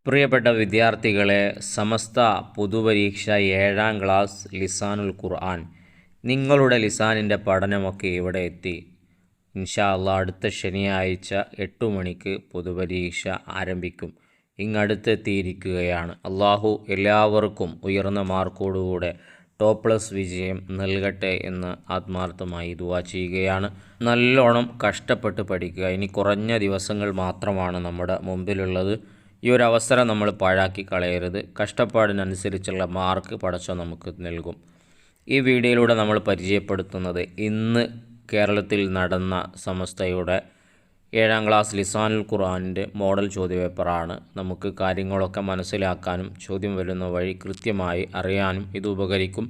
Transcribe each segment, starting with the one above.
പ്രിയപ്പെട്ട വിദ്യാർത്ഥികളെ, സമസ്ത പൊതുപരീക്ഷ 7ാം ക്ലാസ് ലിസാനുൽ ഖുർആൻ, നിങ്ങളുടെ ലിസാനിൻ്റെ പഠനമൊക്കെ ഇവിടെ എത്തി. ഇൻഷാ അള്ളാ അടുത്ത ശനിയാഴ്ച 8 മണിക്ക് പൊതുപരീക്ഷ ആരംഭിക്കും. ഇങ്ങടുത്തെത്തിയിരിക്കുകയാണ്. അള്ളാഹു എല്ലാവർക്കും ഉയർന്ന മാർക്കോടുകൂടെ ++ വിജയം നൽകട്ടെ എന്ന് ആത്മാർത്ഥമായി ദുആ ചെയ്യുകയാണ്. നല്ലോണം കഷ്ടപ്പെട്ട് പഠിക്കുക. ഇനി കുറഞ്ഞ ദിവസങ്ങൾ മാത്രമാണ് നമ്മുടെ മുമ്പിലുള്ളത്. ഈ ഒരു അവസരം നമ്മൾ പാഴാക്കി കളയരുത്. കഷ്ടപ്പാടിനനുസരിച്ചുള്ള മാർക്ക് പടച്ചോൻ നമുക്ക് നൽകും. ഈ വീഡിയോയിലൂടെ നമ്മൾ പരിചയപ്പെടുത്തുന്നത് ഇന്ന് കേരളത്തിൽ നടന്ന സമസ്തയുടെ 7ാം ക്ലാസ് ലിസാനുൽ ഖുർആനിൻ്റെ മോഡൽ ചോദ്യപേപ്പറാണ്. നമുക്ക് കാര്യങ്ങളൊക്കെ മനസ്സിലാക്കാനും ചോദ്യം വരുന്ന വഴി കൃത്യമായി അറിയാനും ഇത് ഉപകരിക്കും.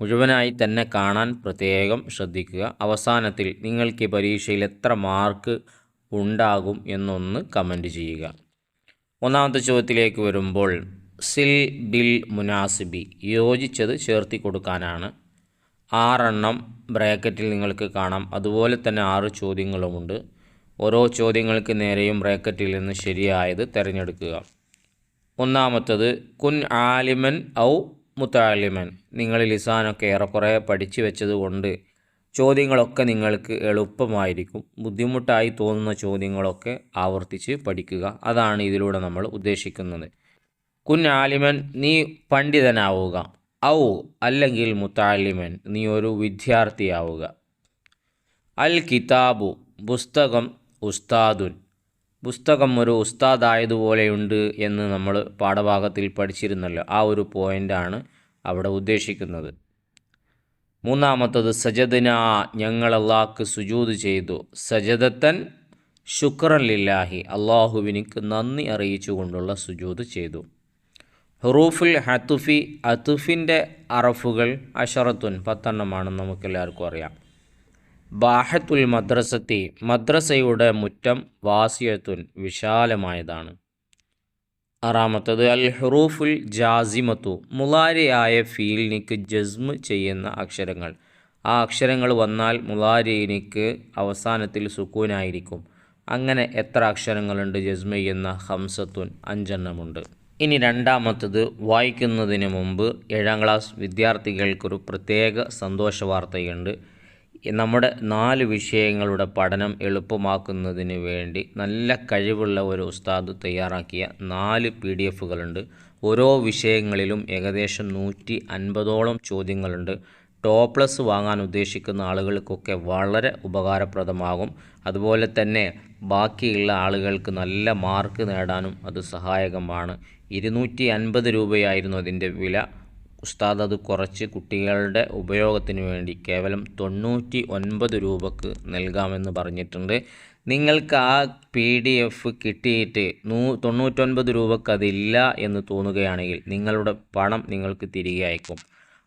മുഴുവനായി തന്നെ കാണാൻ പ്രത്യേകം ശ്രദ്ധിക്കുക. അവസാനത്തിൽ നിങ്ങൾക്ക് ഈ പരീക്ഷയിൽ എത്ര മാർക്ക് ഉണ്ടാകും എന്നൊന്ന് കമൻറ്റ് ചെയ്യുക. ഒന്നാമത്തെ ചോദ്യത്തിലേക്ക് വരുമ്പോൾ, സിൽ ബിൽ മുനാസിബി, യോജിച്ചത് ചേർത്തി കൊടുക്കാനാണ്. 6 ബ്രാക്കറ്റിൽ നിങ്ങൾക്ക് കാണാം. അതുപോലെ തന്നെ 6 ചോദ്യങ്ങളുമുണ്ട്. ഓരോ ചോദ്യങ്ങൾക്ക് നേരെയും ബ്രാക്കറ്റിൽ നിന്ന് ശരിയായത് തിരഞ്ഞെടുക്കുക. ഒന്നാമത്തത്, കുൻ ആലിമൻ ഔ മുതഅല്ലിമൻ. നിങ്ങൾ ലിസാനൊക്കെ ഏറെക്കുറെ പഠിച്ചു വെച്ചതുകൊണ്ട് ചോദ്യങ്ങളൊക്കെ നിങ്ങൾക്ക് എളുപ്പമായിരിക്കും. ബുദ്ധിമുട്ടായി തോന്നുന്ന ചോദ്യങ്ങളൊക്കെ ആവർത്തിച്ച് പഠിക്കുക. അതാണ് ഇതിലൂടെ നമ്മൾ ഉദ്ദേശിക്കുന്നത്. കുൻ ആലിമൻ, നീ പണ്ഡിതനാവുക. ഔ അല്ലെങ്കിൽ മുതഅല്ലിമൻ, നീ ഒരു വിദ്യാർത്ഥിയാവുക. അൽ കിതാബു, പുസ്തകം. ഉസ്താദുൻ, പുസ്തകം ഒരു ഉസ്താദായതുപോലെയുണ്ട് എന്ന് നമ്മൾ പാഠഭാഗത്തിൽ പഠിച്ചിരുന്നല്ലോ. ആ ഒരു പോയിൻ്റാണ് അവിടെ ഉദ്ദേശിക്കുന്നത്. മൂന്നാമത്തത്, സജദ്ന, ഞങ്ങൾ അള്ളാഹ്ക്ക് സുജൂദ് ചെയ്തു. സജദത്തൻ ശുക്രൻ ലില്ലാഹി, അള്ളാഹുവിനിക്ക് നന്ദി അറിയിച്ചുകൊണ്ടുള്ള സുജൂദ് ചെയ്തു. ഹുറൂഫുൽ ഹത്തുഫി, അത്തുഫിൻ്റെ അറഫുകൾ 10 10 നമുക്കെല്ലാവർക്കും അറിയാം. ബാഹത്തുൽ മദ്രസത്തി, മദ്രസയുടെ മുറ്റം. വാസിയത്തുൻ, വിശാലമായതാണ്. 6 അൽ ഹുറൂഫുൽ ജാസിമത്തു, മുളാരിയായ ഫീലിനിക്ക് ജസ്മ് ചെയ്യുന്ന അക്ഷരങ്ങൾ. ആ അക്ഷരങ്ങൾ വന്നാൽ മുളാരിനിക്ക് അവസാനത്തിൽ സുക്കൂനായിരിക്കും. അങ്ങനെ എത്ര അക്ഷരങ്ങളുണ്ട് ജസ്മ് ചെയ്യുന്ന? 5 5 ഇനി രണ്ടാമത്തത്, വായിക്കുന്നതിന് മുമ്പ് 7ാം ക്ലാസ് വിദ്യാർത്ഥികൾക്കൊരു പ്രത്യേക സന്തോഷ വാർത്തയുണ്ട്. നമ്മുടെ 4 വിഷയങ്ങളുടെ പഠനം എളുപ്പമാക്കുന്നതിന് വേണ്ടി നല്ല കഴിവുള്ള ഒരു ഉസ്താദ് തയ്യാറാക്കിയ 4 PDF-കളുണ്ട്. ഓരോ വിഷയങ്ങളിലും ഏകദേശം 150ഓളം ചോദ്യങ്ങളുണ്ട്. ++ വാങ്ങാൻ ഉദ്ദേശിക്കുന്ന ആളുകൾക്കൊക്കെ വളരെ ഉപകാരപ്രദമാകും. അതുപോലെ തന്നെ ബാക്കിയുള്ള ആളുകൾക്ക് നല്ല മാർക്ക് നേടാനും അത് സഹായകമാണ്. 250 രൂപയായിരുന്നു അതിൻ്റെ വില. ഉസ്താദ് അത് കുറച്ച് കുട്ടികളുടെ ഉപയോഗത്തിന് വേണ്ടി കേവലം 99 രൂപക്ക് നൽകാമെന്ന് പറഞ്ഞിട്ടുണ്ട്. നിങ്ങൾക്ക് ആ PDF കിട്ടിയിട്ട് 99 രൂപക്ക് അതില്ല എന്ന് തോന്നുകയാണെങ്കിൽ നിങ്ങളുടെ പണം നിങ്ങൾക്ക് തിരികെ അയക്കും.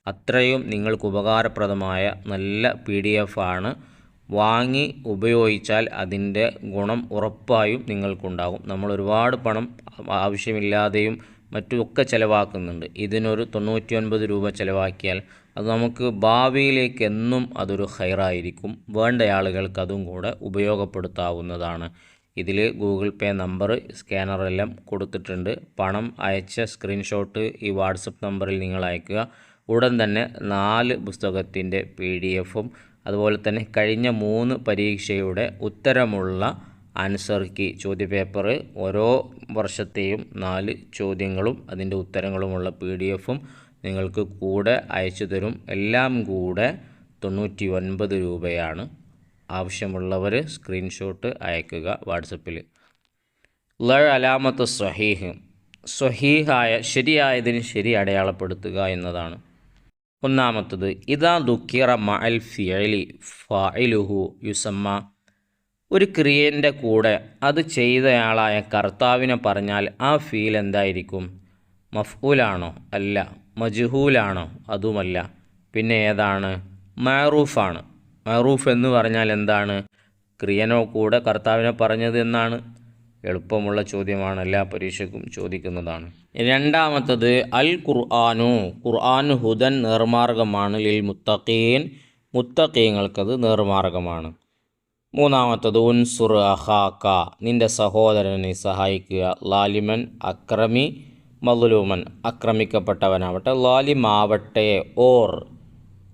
അത്രയും നിങ്ങൾക്ക് ഉപകാരപ്രദമായ നല്ല PDF ആണ്. വാങ്ങി ഉപയോഗിച്ചാൽ അതിൻ്റെ ഗുണം ഉറപ്പായും നിങ്ങൾക്കുണ്ടാകും. നമ്മൾ ഒരുപാട് പണം ആവശ്യമില്ലാതെയും മറ്റുമൊക്കെ ചിലവാക്കുന്നുണ്ട്. ഇതിനൊരു 99 രൂപ ചിലവാക്കിയാൽ അത് നമുക്ക് ഭാവിയിലേക്ക് എന്നും അതൊരു ഖൈറായിരിക്കും. വേണ്ട ആളുകൾക്ക് അതും കൂടെ ഉപയോഗപ്പെടുത്താവുന്നതാണ്. ഇതിൽ ഗൂഗിൾ പേ നമ്പർ, സ്കാനറെല്ലാം കൊടുത്തിട്ടുണ്ട്. പണം അയച്ച സ്ക്രീൻഷോട്ട് ഈ വാട്സപ്പ് നമ്പറിൽ നിങ്ങൾ അയക്കുക. ഉടൻ തന്നെ 4 പുസ്തകത്തിൻ്റെ PDF-ഉം അതുപോലെ തന്നെ കഴിഞ്ഞ 3 പരീക്ഷയുടെ ഉത്തരമുള്ള ആൻസർ കീ ചോദ്യപേപ്പർ, ഓരോ വർഷത്തെയും 4 ചോദ്യങ്ങളും അതിൻ്റെ ഉത്തരങ്ങളുമുള്ള PDF-ഉം നിങ്ങൾക്ക് കൂടെ അയച്ചു തരും. എല്ലാം കൂടെ 99 രൂപയാണ്. ആവശ്യമുള്ളവർ സ്ക്രീൻഷോട്ട് അയക്കുക വാട്സപ്പിൽ. അലാമത്ത് സ്വഹീഹ്, സ്വഹീഹായ ശരിയായതിന് ശരി അടയാളപ്പെടുത്തുക എന്നതാണ്. ഒന്നാമത്തത്, ഇദാ ദുക്കിറ മഅൽ ഫിഅലി ഫാഇലുഹു യുസമ്മ. ഒരു ക്രിയേൻ്റെ കൂടെ അത് ചെയ്തയാളായ കർത്താവിനെ പറഞ്ഞാൽ ആ ഫീൽ എന്തായിരിക്കും? മഫ്ഊലാണോ? അല്ല. മജ്ഹൂലാണോ? അതുമല്ല. പിന്നെ ഏതാണ്? മഅറൂഫാണ്. മഅറൂഫ് എന്ന് പറഞ്ഞാൽ എന്താണ്? ക്രിയനോ കൂടെ കർത്താവിനെ പറഞ്ഞത് എന്നാണ്. എളുപ്പമുള്ള ചോദ്യമാണ്, എല്ലാ പരീക്ഷയ്ക്കും ചോദിക്കുന്നതാണ്. രണ്ടാമത്തത്, അൽ ഖുർആനു, ഖുർആൻ ഹുദൻ, നേർമാർഗമാണ്. ലിൽ മുത്തഖീൻ, മുത്തഖീങ്ങൾക്കത് നേർമാർഗമാണ്. മൂന്നാമത്തത് ഉൻസുർ അഹാക്ക, നിൻ്റെ സഹോദരനെ സഹായിക്കുക. ലാലിമൻ അക്രമി, മദ്ലൂമൻ ആക്രമിക്കപ്പെട്ടവനാവട്ടെ. ലാലിമാവട്ടെ, ഓർ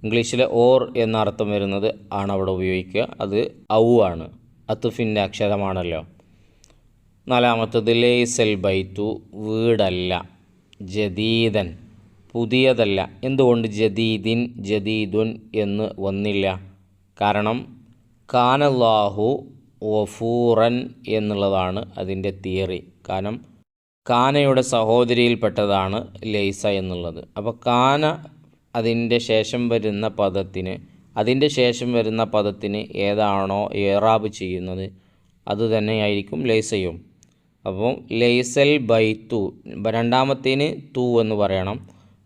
ഇംഗ്ലീഷിലെ ഓർ എന്ന അർത്ഥം വരുന്നത് ആണ് അവിടെ ഉപയോഗിക്കുക. അത് ഔ ആണ്, അത്തുഫിൻ്റെ അക്ഷരമാണല്ലോ. നാലാമത്തത് ലൈസൽ ബൈത്തു, വീടല്ല. ജദീദൻ, പുതിയതല്ല. എന്തുകൊണ്ട് ജദീദിൻ ജദീദുൻ എന്ന് വന്നില്ല? കാരണം കാനല്ലാഹു വഫൂറൻ എന്നുള്ളതാണ് അതിൻ്റെ തിയറി. കാരണം കാനയുടെ സഹോദരിയിൽപ്പെട്ടതാണ് ലൈസ എന്നുള്ളത്. അപ്പോൾ കാന അതിൻ്റെ ശേഷം വരുന്ന പദത്തിന് ഏതാണോ ഏറാബ് ചെയ്യുന്നത് അത് തന്നെയായിരിക്കും ലൈസയും. അപ്പോൾ ലൈസൽ ബൈത്തു, രണ്ടാമത്തേന് തു എന്ന് പറയണം,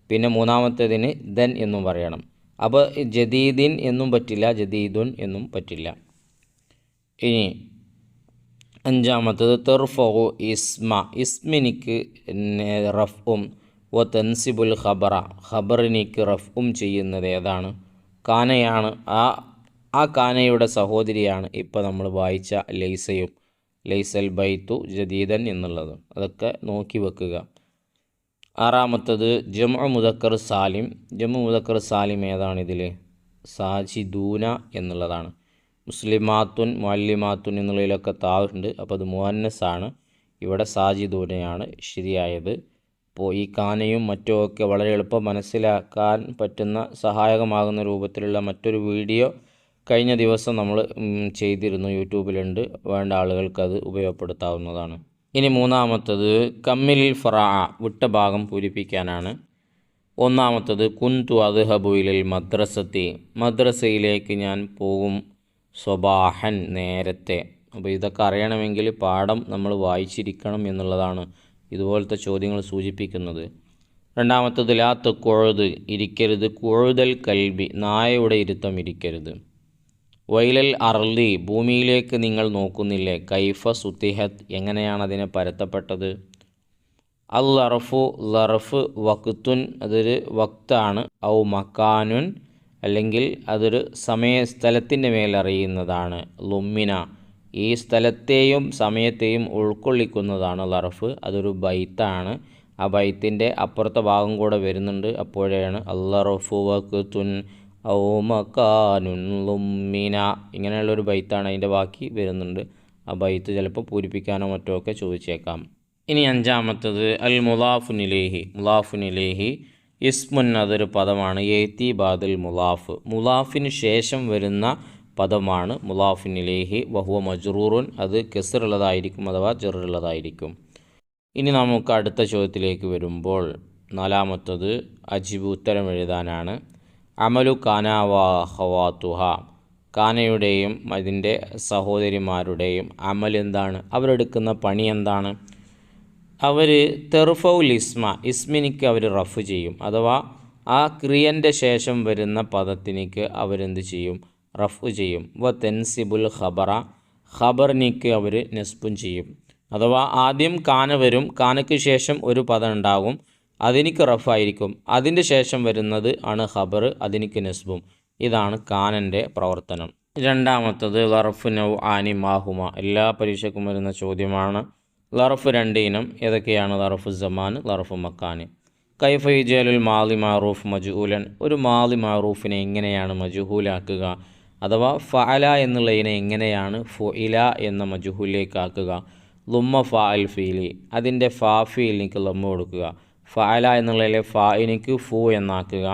പിന്നെ മൂന്നാമത്തേതിന് ദൻ എന്നും പറയണം. അപ്പോൾ ജദീദിൻ എന്നും പറ്റില്ല, ജദീദുൻ എന്നും പറ്റില്ല. ഇനി അഞ്ചാമത്തത് തെർഫു ഇസ്മ, ഇസ്മിനിക്ക് റഫ്ഉം വ തൻസിബുൽ ഖബറ, ഖബറിനിക്ക് റഫ്ഉം ചെയ്യുന്നത് ഏതാണ്? കാനയാണ്. ആ കാനയുടെ സഹോദരിയാണ് ഇപ്പോൾ നമ്മൾ വായിച്ച ലൈസയും. ലൈസൽ ബൈത്തു ജദീദൻ എന്നുള്ളത് അതൊക്കെ നോക്കി വെക്കുക. ആറാമത്തത് ജംഉ മുദക്കർ സാലിം. ജംഉ മുദക്കർ സാലിം ഏതാണ് ഇതിൽ? സാജിദൂന എന്നുള്ളതാണ്. മുസ്ലിമാത്തുൻ മുഅല്ലിമാത്തുൻ എന്നുള്ളതിലൊക്കെ താവുണ്ട്, അപ്പോൾ അത് മുഅന്നസാണ്. ഇവിടെ സാജിദൂനയാണ് ശരിയായത്. അപ്പോൾ ഈ കാനയും മറ്റുമൊക്കെ വളരെ എളുപ്പം മനസ്സിലാക്കാൻ പറ്റുന്ന സഹായകമാകുന്ന രൂപത്തിലുള്ള മറ്റൊരു വീഡിയോ കഴിഞ്ഞ ദിവസം നമ്മൾ ചെയ്തിരുന്നു, യൂട്യൂബിലുണ്ട്. വേണ്ട ആളുകൾക്കത് ഉപയോഗപ്പെടുത്താവുന്നതാണ്. ഇനി മൂന്നാമത്തത് കമ്മിലിൽ ഫറാ, വിട്ട ഭാഗം പൂരിപ്പിക്കാനാണ്. ഒന്നാമത്തത് കുന്തു അദ്ഹബു ഇലൽ മദ്രസത്തി, മദ്രസയിലേക്ക് ഞാൻ പോകും. സ്വബാഹൻ, നേരത്തെ. അപ്പോൾ ഇതൊക്കെ അറിയണമെങ്കിൽ പാഠം നമ്മൾ വായിച്ചിരിക്കണം എന്നുള്ളതാണ് ഇതുപോലത്തെ ചോദ്യങ്ങൾ സൂചിപ്പിക്കുന്നത്. രണ്ടാമത്തത് ലാ തഖുഉദ്, ഇരിക്കരുത്. ഖുഉദൽ കൽബി, നായയുടെ ഇരുത്തം ഇരിക്കരുത്. വൈലൽ അർളി, ഭൂമിയിലേക്ക് നിങ്ങൾ നോക്കുന്നില്ലേ. കൈഫ സുത്തിഹത്ത്, എങ്ങനെയാണ് അതിനെ പരത്തപ്പെട്ടത്. അൽ ലറഫു, ലറഫ് വക്തുൻ, അതൊരു വക്താണ്. ഔ മക്കാനുൻ, അല്ലെങ്കിൽ അതൊരു സ്ഥലത്തിൻ്റെ മേലറിയുന്നതാണ്. ലുമ്മിന, ഈ സ്ഥലത്തെയും സമയത്തെയും ഉൾക്കൊള്ളിക്കുന്നതാണ് ലറഫ്. അതൊരു ബൈത്താണ്. ആ ബൈത്തിൻ്റെ അപ്പുറത്തെ ഭാഗം കൂടെ വരുന്നുണ്ട്. അപ്പോഴാണ് അല്ലറഫു വക്തുൻ ഔ മക്കാനുൻ ലുമ്മിന, ഇങ്ങനെയുള്ളൊരു ബൈത്താണ്. അതിൻ്റെ ബാക്കി വരുന്നുണ്ട്. ആ ബൈത്ത് ചിലപ്പോൾ പൂരിപ്പിക്കാനോ മറ്റോ ഒക്കെ ചോദിച്ചേക്കാം. ഇനി അഞ്ചാമത്തത് അൽ മുലാഫുനിലേഹി. മുലാഫുനിലേഹി ഇസ്മുൻ, അതൊരു പദമാണ്. ഏത്തി ബാദൽ മുലാഫ്, മുലാഫിന് ശേഷം വരുന്ന പദമാണ് മുലാഫുനിലേഹി. വഹുവ മജ്റൂറുൻ, അത് കെസറുള്ളതായിരിക്കും അഥവാ ജറുള്ളതായിരിക്കും. ഇനി നമുക്ക് അടുത്ത ചോദ്യത്തിലേക്ക് വരുമ്പോൾ നാലാമത്തത് അജിബ്, ഉത്തരം എഴുതാനാണ്. അമലു കാന വ ഖവാത്തുഹ, കാനയുടെയും അതിൻ്റെ സഹോദരിമാരുടെയും അമൽ എന്താണ്? അവരെടുക്കുന്ന പണി എന്താണ്? അവർ തെർഫൗൽ ഇസ്മ, ഇസ്മിനിക്ക് അവർ റഫ് ചെയ്യും, അഥവാ ആ ക്രിയൻ്റെ ശേഷം വരുന്ന പദത്തിനിക്ക് അവരെന്ത് ചെയ്യും? റഫ് ചെയ്യും. വ തെൻസിബുൽ ഖബറ, ഖബറിനിക്ക് അവർ നെസ്ബും ചെയ്യും. അഥവാ ആദ്യം കാന വരും, കാനയ്ക്ക് ശേഷം ഒരു പദം ഉണ്ടാകും, അതിനിക്ക് റഫായിരിക്കും. അതിൻ്റെ ശേഷം വരുന്നത് ആണ് ഖബർ, അതിനിക്ക് നെസ്ബും. ഇതാണ് കാനൻ്റെ പ്രവർത്തനം. രണ്ടാമത്തത് ലറഫ് നൗ ആനി മാഹുമ, എല്ലാ പരീക്ഷയ്ക്കും വരുന്ന ചോദ്യമാണ്. ലറഫ് രണ്ട് ഇനം ഏതൊക്കെയാണ്? ലറഫ് സമാൻ, ലറഫ് മക്കാന്. കൈഫ യുജഅലുൽ മാളി മഅറൂഫ് മജ്ഹൂലൻ, ഒരു മാളി മഅറൂഫിനെ എങ്ങനെയാണ് മജ്ഹൂലാക്കുക? അഥവാ ഫഅല എന്നുള്ളതിനെ എങ്ങനെയാണ് ഫുഇല എന്ന മജ്ഹൂലിലേക്കാക്കുക? ലുമ്മ ഫാഅൽ ഫീലി, അതിൻ്റെ ഫാ ഫീലിനിക്ക് ലമ്മ കൊടുക്കുക. ഫഅല എന്നുള്ളതിലെ ഫാഇനിക്ക് ഫു എന്നാക്കുക.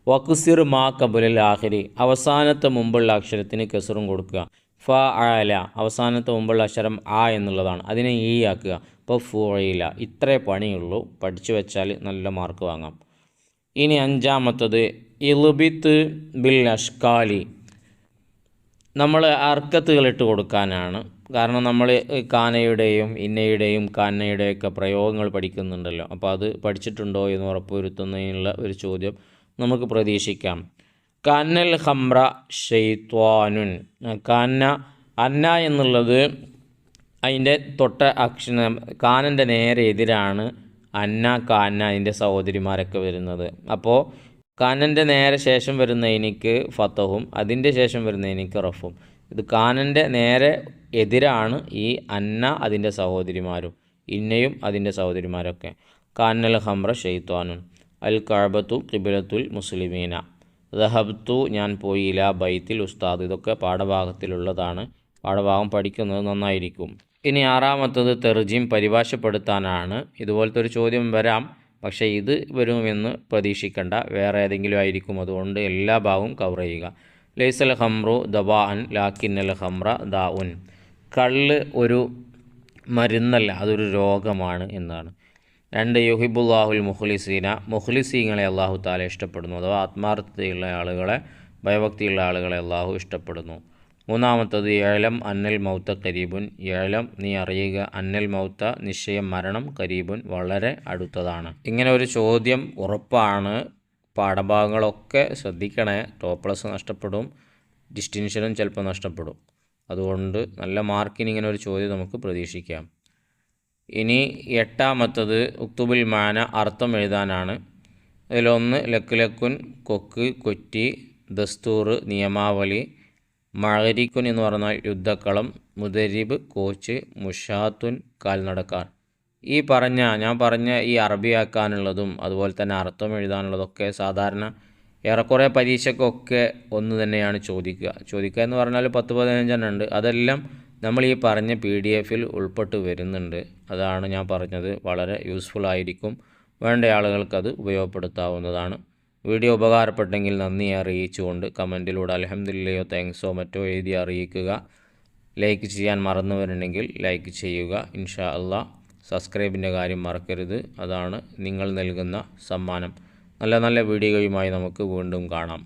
വക്സിർ മാ കബുലൽ ആഖിരി, അവസാനത്തെ മുമ്പുള്ള അക്ഷരത്തിന് കെസറും കൊടുക്കുക. ഫഅല, അവസാനത്തെ മുമ്പുള്ള അക്ഷരം ആ എന്നുള്ളതാണ്, അതിനെ ഈ ആക്കുക. അപ്പോൾ ഫുഇല. ഇത്രേ പണിയുള്ളൂ, പഠിച്ചു വെച്ചാൽ നല്ല മാർക്ക് വാങ്ങാം. ഇനി അഞ്ചാമത്തത് ഇൽബിത്ത് ബിൽ അഷ്കാലി, നമ്മൾ അർക്കത്തുകളിട്ട് കൊടുക്കാനാണ്. കാരണം നമ്മൾ കാനയുടെയും ഇന്നയുടെയും കാനയുടെയൊക്കെ പ്രയോഗങ്ങൾ പഠിക്കുന്നുണ്ടല്ലോ, അപ്പോൾ അത് പഠിച്ചിട്ടുണ്ടോ എന്ന് ഉറപ്പുവരുത്തുന്നതിനുള്ള ഒരു ചോദ്യം നമുക്ക് പ്രതീക്ഷിക്കാം. കന്നൽ ഹംറ ഷെയ്ത്വാനുൻ, കാന്ന അന്ന എന്നുള്ളത് അതിൻ്റെ തൊട്ട അക്ഷരം, കാനൻ്റെ നേരെ എതിരാണ് അന്ന കാന്ന അതിൻ്റെ സഹോദരിമാരൊക്കെ വരുന്നത്. അപ്പോൾ കാനൻ്റെ നേരെ ശേഷം വരുന്ന എനിക്ക് ഫത്തഹും അതിൻ്റെ ശേഷം വരുന്ന എനിക്ക് റഫും. ഇത് കാനൻ്റെ നേരെ എതിരാണ് ഈ അന്ന അതിൻ്റെ സഹോദരിമാരും ഇന്നയും അതിൻ്റെ സഹോദരിമാരൊക്കെ. കാനൽ ഹംറ ഷെയ്ത്വാനുൻ, അൽ കഅബത്തു ഖിബ്ലത്തുൽ മുസ്ലിമീന, ദഹബ്തു ഞാൻ പോയി ഇലാ ബൈത്തിൽ ഉസ്താദ്. ഇതൊക്കെ പാഠഭാഗത്തിലുള്ളതാണ്. പാഠഭാഗം പഠിക്കുന്നത് നന്നായിരിക്കും. ഇനി ആറാമത്തത് തെർജീം പരിഭാഷപ്പെടുത്താനാണ്. ഇതുപോലത്തെ ഒരു ചോദ്യം വരാം, പക്ഷേ ഇത് വരുമെന്ന് പ്രതീക്ഷിക്കേണ്ട, വേറെ ഏതെങ്കിലും ആയിരിക്കും. അതുകൊണ്ട് എല്ലാ ഭാഗവും കവർ ചെയ്യുക. ലൈസൽ ഹംറു ദവാഅൻ ലാക്കിന്നൽ ഹംറ ദാഉൻ, കള്ള് ഒരു മരുന്നല്ല, അതൊരു രോഗമാണ് എന്നാണ്. 2 യുഹിബുല്ലാഹുൽ മുഖ്ലിസീന, മുഖ്ലിസീങ്ങളെ അള്ളാഹു താല ഇഷ്ടപ്പെടുന്നു, അഥവാ ആത്മാർത്ഥതയുള്ള ആളുകളെ, ഭയഭക്തിയുള്ള ആളുകളെ അള്ളാഹു ഇഷ്ടപ്പെടുന്നു. 3-മത്തത് യഅലം അന്നൽ മൗത്ത ഖരീബുൻ, യഅലം നീ അറിയുക, അന്നൽ മൗത്ത നിശ്ചയം മരണം, ഖരീബുൻ വളരെ അടുത്തതാണ്. ഇങ്ങനെ ഒരു ചോദ്യം ഉറപ്പാണ്. പാഠഭാഗങ്ങളൊക്കെ ശ്രദ്ധിക്കണേ, ടോപ്പ്+ നഷ്ടപ്പെടും, ഡിസ്റ്റിങ്ഷനും ചിലപ്പോൾ നഷ്ടപ്പെടും. അതുകൊണ്ട് നല്ല മാർക്കിന് ഇങ്ങനെ ഒരു ചോദ്യം നമുക്ക് പ്രതീക്ഷിക്കാം. ഇനി 8-മത്തത് ഉക്തുബുൽ മാന, അർത്ഥം എഴുതാനാണ്. അതിലൊന്ന് ലക്ക് ലക്കുൻ കൊക്ക് കൊറ്റി, ദസ്തൂർ നിയമാവലി, മഅരിക്കുൻ എന്ന് പറഞ്ഞാൽ യുദ്ധക്കളം, മുദരിബ് കോച്ച്, മുഷാത്തുൻ കാൽനടക്കാർ. ഞാൻ പറഞ്ഞ ഈ അറബിയാക്കാനുള്ളതും അതുപോലെ തന്നെ അർത്ഥം എഴുതാനുള്ളതൊക്കെ സാധാരണ ഏറെക്കുറെ പരീക്ഷയ്ക്കൊക്കെ ഒന്ന് തന്നെയാണ് ചോദിക്കുക എന്ന് പറഞ്ഞാൽ 10-15 ഉണ്ട്. അതെല്ലാം നമ്മൾ ഈ പറഞ്ഞ PDF-ൽ ഉൾപ്പെട്ട് വരുന്നുണ്ട്. അതാണ് ഞാൻ പറഞ്ഞത്, വളരെ യൂസ്ഫുൾ ആയിരിക്കും. വേണ്ട ആളുകൾക്കത് ഉപയോഗപ്പെടുത്താവുന്നതാണ്. വീഡിയോ ഉപകാരപ്പെട്ടെങ്കിൽ നന്ദി അറിയിച്ചുകൊണ്ട് കമൻറ്റിലൂടെ അൽഹംദുലില്ലയോ താങ്ക്സോ മറ്റോ എഴുതി അറിയിക്കുക. ലൈക്ക് ചെയ്യാൻ മറന്നവരുണ്ടെങ്കിൽ ലൈക്ക് ചെയ്യുക. ഇൻഷാ അള്ളാഹ് സബ്സ്ക്രൈബിൻ്റെ കാര്യം മറക്കരുത്, അതാണ് നിങ്ങൾ നൽകുന്ന സമ്മാനം. നല്ല നല്ല വീഡിയോയുമായി നമുക്ക് വീണ്ടും കാണാം.